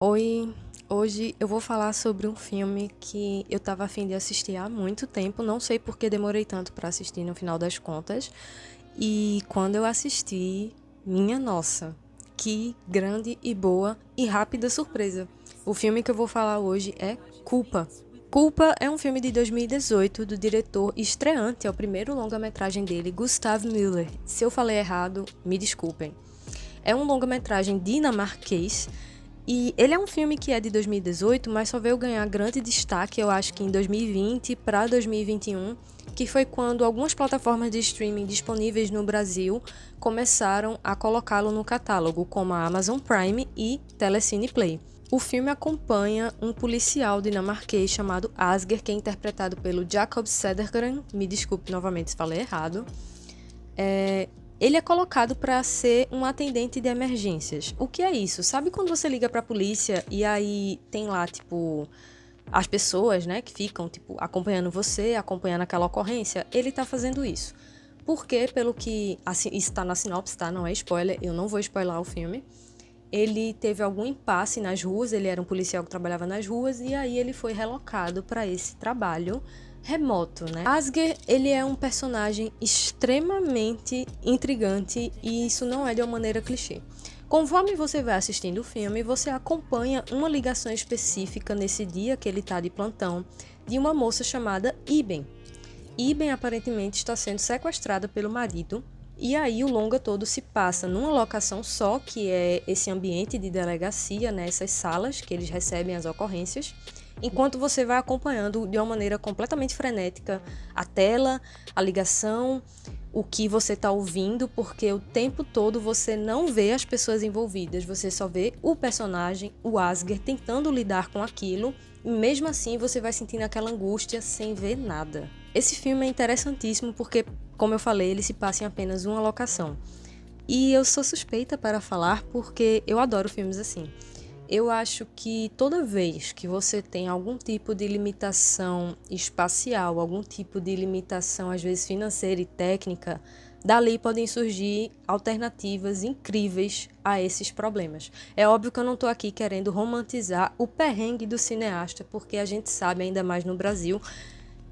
Oi, hoje eu vou falar sobre um filme que eu tava a fim de assistir há muito tempo, não sei por que demorei tanto pra assistir no final das contas. E quando eu assisti, minha nossa, que grande e boa e rápida surpresa. O filme que eu vou falar hoje é Culpa. Culpa é um filme de 2018 do diretor estreante, é o primeiro longa-metragem dele, Gustav Müller. Se eu falei errado, me desculpem. É um longa-metragem dinamarquês e ele é um filme que é de 2018, mas só veio ganhar grande destaque, eu acho que em 2020 para 2021, que foi quando algumas plataformas de streaming disponíveis no Brasil começaram a colocá-lo no catálogo, como a Amazon Prime e Telecine Play. O filme acompanha um policial dinamarquês chamado Asger, que é interpretado pelo Jacob Sedergren, me desculpe novamente se falei errado. Ele é colocado para ser um atendente de emergências. O que é isso? Sabe quando você liga para a polícia e aí tem lá, tipo, as pessoas, né, que ficam, tipo, acompanhando você, acompanhando aquela ocorrência? Ele tá fazendo isso. Porque, pelo que assim, isso tá na sinopse, tá? Não é spoiler, eu não vou spoiler o filme. Ele teve algum impasse nas ruas, ele era um policial que trabalhava nas ruas e aí ele foi relocado para esse trabalho remoto, né? Asger, ele é um personagem extremamente intrigante e isso não é de uma maneira clichê. Conforme você vai assistindo o filme, você acompanha uma ligação específica nesse dia que ele tá de plantão de uma moça chamada Iben. Iben aparentemente está sendo sequestrada pelo marido. E aí o longa todo se passa numa locação só, que é esse ambiente de delegacia, né, essas salas que eles recebem as ocorrências, enquanto você vai acompanhando de uma maneira completamente frenética a tela, a ligação, o que você está ouvindo, porque o tempo todo você não vê as pessoas envolvidas, você só vê o personagem, o Asger, tentando lidar com aquilo, e mesmo assim você vai sentindo aquela angústia sem ver nada. Esse filme é interessantíssimo porque, como eu falei, ele se passa em apenas uma locação. E eu sou suspeita para falar porque eu adoro filmes assim. Eu acho que toda vez que você tem algum tipo de limitação espacial, algum tipo de limitação, às vezes financeira e técnica, dali podem surgir alternativas incríveis a esses problemas. É óbvio que eu não estou aqui querendo romantizar o perrengue do cineasta, porque a gente sabe, ainda mais no Brasil,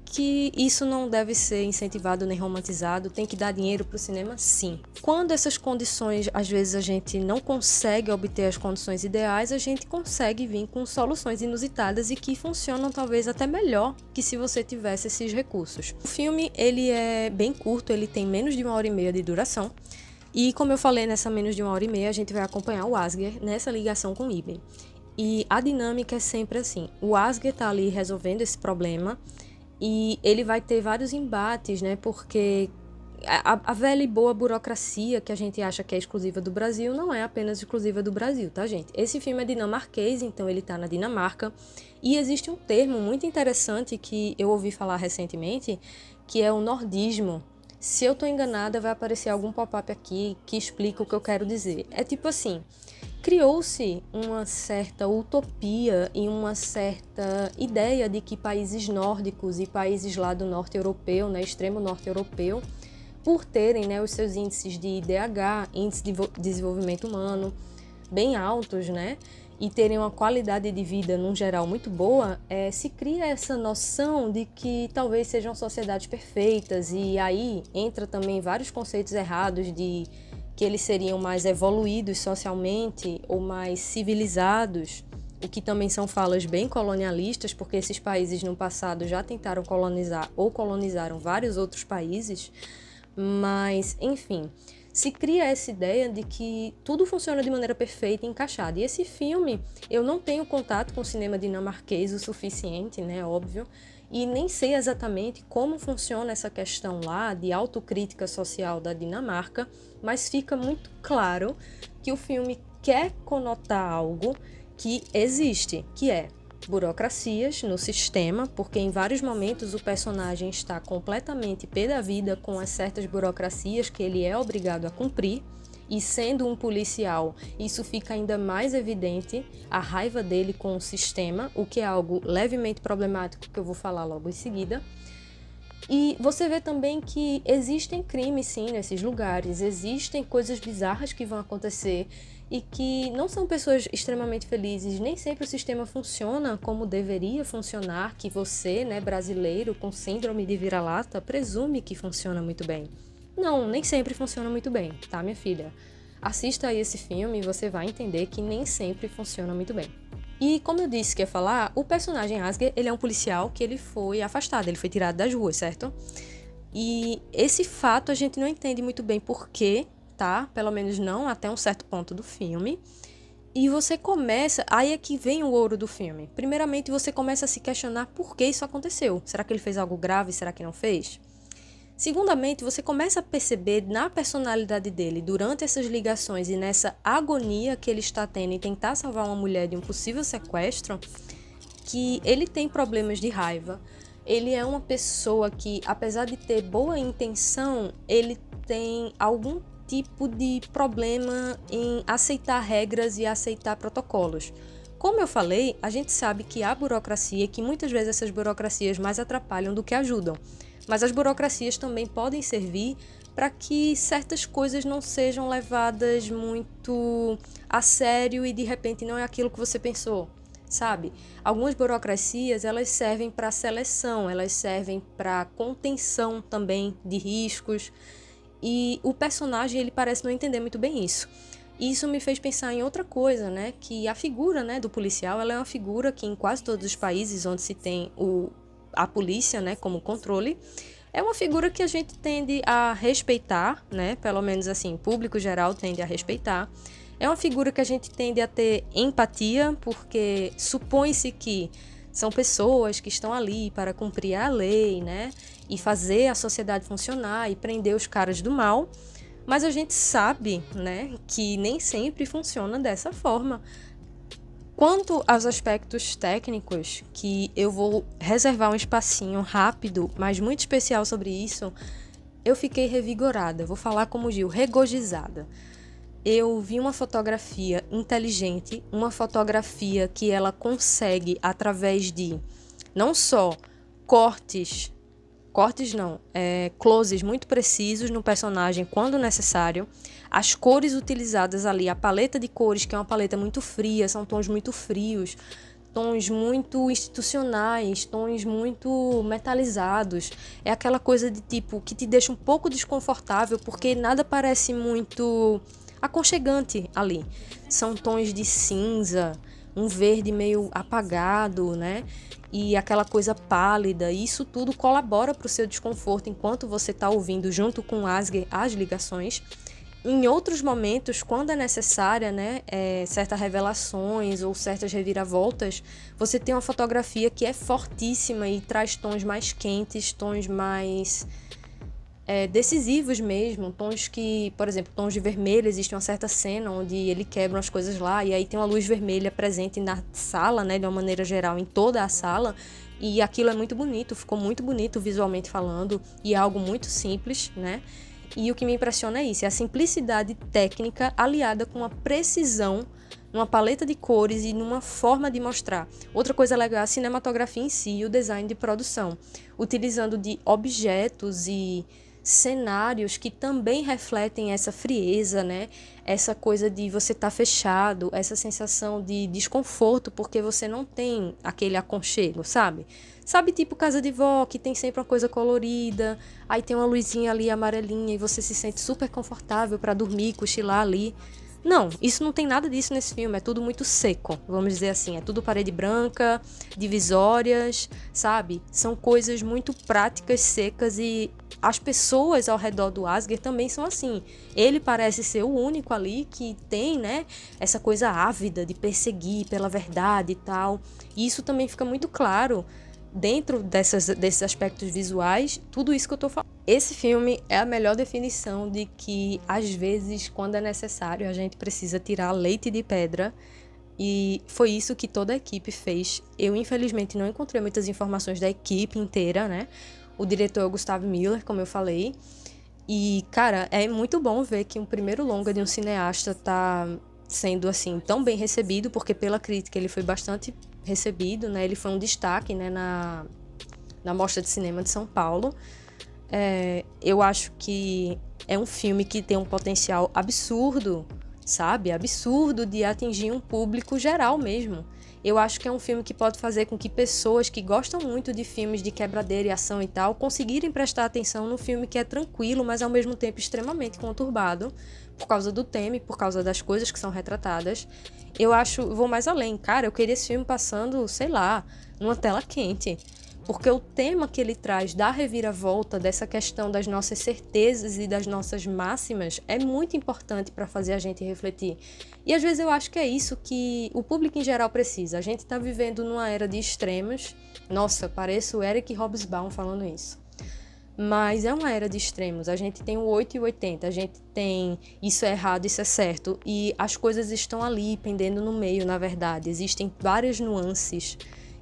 que isso não deve ser incentivado nem romantizado, tem que dar dinheiro para o cinema, sim. Quando essas condições, às vezes a gente não consegue obter as condições ideais, a gente consegue vir com soluções inusitadas e que funcionam talvez até melhor que se você tivesse esses recursos. O filme, ele é bem curto, ele tem menos de 1h30 de duração. E como eu falei, nessa menos de 1h30, a gente vai acompanhar o Asger nessa ligação com o Iben. E a dinâmica é sempre assim, o Asger tá ali resolvendo esse problema, e ele vai ter vários embates, né? Porque a velha e boa burocracia que a gente acha que é exclusiva do Brasil não é apenas exclusiva do Brasil, tá, gente? Esse filme é dinamarquês, então ele tá na Dinamarca. E existe um termo muito interessante que eu ouvi falar recentemente, que é o nordismo. Se eu tô enganada, vai aparecer algum pop-up aqui que explica o que eu quero dizer. É tipo assim, criou-se uma certa utopia e uma certa ideia de que países nórdicos e países lá do norte europeu, né, extremo norte europeu, por terem, né, os seus índices de IDH, índice de desenvolvimento humano, bem altos, né, e terem uma qualidade de vida, num geral, muito boa, se cria essa noção de que talvez sejam sociedades perfeitas, e aí entra também vários conceitos errados de que eles seriam mais evoluídos socialmente ou mais civilizados, o que também são falas bem colonialistas, porque esses países no passado já tentaram colonizar ou colonizaram vários outros países, mas, enfim, se cria essa ideia de que tudo funciona de maneira perfeita e encaixada. E esse filme, eu não tenho contato com o cinema dinamarquês o suficiente, né, óbvio, e nem sei exatamente como funciona essa questão lá de autocrítica social da Dinamarca, mas fica muito claro que o filme quer conotar algo que existe, que é burocracias no sistema, porque em vários momentos o personagem está completamente pé da vida com as certas burocracias que ele é obrigado a cumprir, e sendo um policial, isso fica ainda mais evidente, a raiva dele com o sistema, o que é algo levemente problemático que eu vou falar logo em seguida. E você vê também que existem crimes sim nesses lugares, existem coisas bizarras que vão acontecer e que não são pessoas extremamente felizes. Nem sempre o sistema funciona como deveria funcionar, que você, né, brasileiro com síndrome de vira-lata, presume que funciona muito bem. Não, nem sempre funciona muito bem, tá, minha filha? Assista aí esse filme e você vai entender que nem sempre funciona muito bem. E como eu disse que ia falar, o personagem Asger, ele é um policial que ele foi afastado, ele foi tirado das ruas, certo? E esse fato a gente não entende muito bem por quê, tá? Pelo menos não até um certo ponto do filme. E você começa... Aí é que vem o ouro do filme. Primeiramente, você começa a se questionar por que isso aconteceu. Será que ele fez algo grave? Será que não fez? Segundamente, você começa a perceber na personalidade dele, durante essas ligações e nessa agonia que ele está tendo em tentar salvar uma mulher de um possível sequestro, que ele tem problemas de raiva. Ele é uma pessoa que, apesar de ter boa intenção, ele tem algum tipo de problema em aceitar regras e aceitar protocolos. Como eu falei, a gente sabe que há burocracia e que muitas vezes essas burocracias mais atrapalham do que ajudam. Mas as burocracias também podem servir para que certas coisas não sejam levadas muito a sério e de repente não é aquilo que você pensou, sabe? Algumas burocracias, elas servem para seleção, elas servem para contenção também de riscos, e o personagem, ele parece não entender muito bem isso. E isso me fez pensar em outra coisa, né? Que a figura, né, do policial, ela é uma figura que em quase todos os países onde se tem a polícia, né, como controle, é uma figura que a gente tende a respeitar, né? Pelo menos assim, o público geral tende a respeitar. É uma figura que a gente tende a ter empatia, porque supõe-se que são pessoas que estão ali para cumprir a lei, né? E fazer a sociedade funcionar e prender os caras do mal. Mas a gente sabe, né, que nem sempre funciona dessa forma. Quanto aos aspectos técnicos, que eu vou reservar um espacinho rápido, mas muito especial sobre isso, eu fiquei revigorada, vou falar como Gil, regozijada. Eu vi uma fotografia inteligente, uma fotografia que ela consegue, através de não só cortes não, closes muito precisos no personagem quando necessário, as cores utilizadas ali, a paleta de cores, que é uma paleta muito fria, são tons muito frios, tons muito institucionais, tons muito metalizados, é aquela coisa de tipo que te deixa um pouco desconfortável porque nada parece muito aconchegante ali, são tons de cinza, um verde meio apagado, né? E aquela coisa pálida, e isso tudo colabora para o seu desconforto enquanto você está ouvindo junto com o Asger as ligações. Em outros momentos, quando é necessária, né, certas revelações ou certas reviravoltas, você tem uma fotografia que é fortíssima e traz tons mais quentes, tons mais decisivos mesmo, tons que, por exemplo, tons de vermelho. Existe uma certa cena onde ele quebra as coisas lá e aí tem uma luz vermelha presente na sala, né, de uma maneira geral, em toda a sala, e aquilo é muito bonito, ficou muito bonito visualmente falando, e é algo muito simples, né? E o que me impressiona é isso, é a simplicidade técnica aliada com a precisão numa paleta de cores e numa forma de mostrar. Outra coisa legal é a cinematografia em si e o design de produção, utilizando de objetos e cenários que também refletem essa frieza, né? Essa coisa de você estar fechado, essa sensação de desconforto porque você não tem aquele aconchego, sabe? Sabe, tipo casa de vó, que tem sempre uma coisa colorida, aí tem uma luzinha ali amarelinha e você se sente super confortável para dormir, cochilar ali. Não, isso não tem nada disso nesse filme, é tudo muito seco, vamos dizer assim, é tudo parede branca, divisórias, sabe? São coisas muito práticas, secas, e as pessoas ao redor do Asger também são assim. Ele parece ser o único ali que tem, né, essa coisa ávida de perseguir pela verdade e tal, e isso também fica muito claro dentro desses aspectos visuais, tudo isso que eu tô falando. Esse filme é a melhor definição de que, às vezes, quando é necessário, a gente precisa tirar leite de pedra, e foi isso que toda a equipe fez. Eu, infelizmente, não encontrei muitas informações da equipe inteira, né? O diretor é o Gustavo Miller, como eu falei, e, cara, é muito bom ver que um primeiro longa de um cineasta tá sendo, assim, tão bem recebido, porque pela crítica ele foi bastante recebido, né? Ele foi um destaque, né, na Mostra de Cinema de São Paulo. Eu acho que é um filme que tem um potencial absurdo sabe? Absurdo de atingir um público geral mesmo. Eu acho que é um filme que pode fazer com que pessoas que gostam muito de filmes de quebradeira e ação e tal, conseguirem prestar atenção no filme que é tranquilo, mas ao mesmo tempo extremamente conturbado, por causa do tema e por causa das coisas que são retratadas. Vou mais além, cara, eu queria esse filme passando, sei lá, numa tela quente. Porque o tema que ele traz da reviravolta, dessa questão das nossas certezas e das nossas máximas, é muito importante para fazer a gente refletir. E às vezes eu acho que é isso que o público em geral precisa. A gente está vivendo numa era de extremos. Nossa, pareço o Eric Hobsbawm falando isso. Mas é uma era de extremos. A gente tem o 8 e o 80, a gente tem isso é errado, isso é certo. E as coisas estão ali, pendendo no meio, na verdade. Existem várias nuances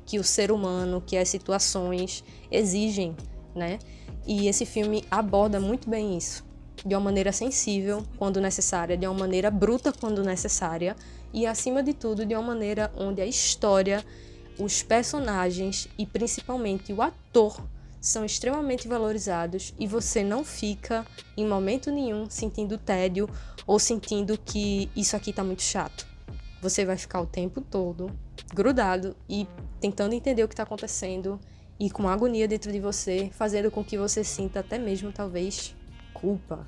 que o ser humano, que as situações exigem, né? E esse filme aborda muito bem isso, de uma maneira sensível quando necessária, de uma maneira bruta quando necessária e, acima de tudo, de uma maneira onde a história, os personagens e principalmente o ator são extremamente valorizados e você não fica, em momento nenhum, sentindo tédio ou sentindo que isso aqui tá muito chato. Você vai ficar o tempo todo grudado e tentando entender o que está acontecendo e com agonia dentro de você, fazendo com que você sinta até mesmo, talvez, culpa.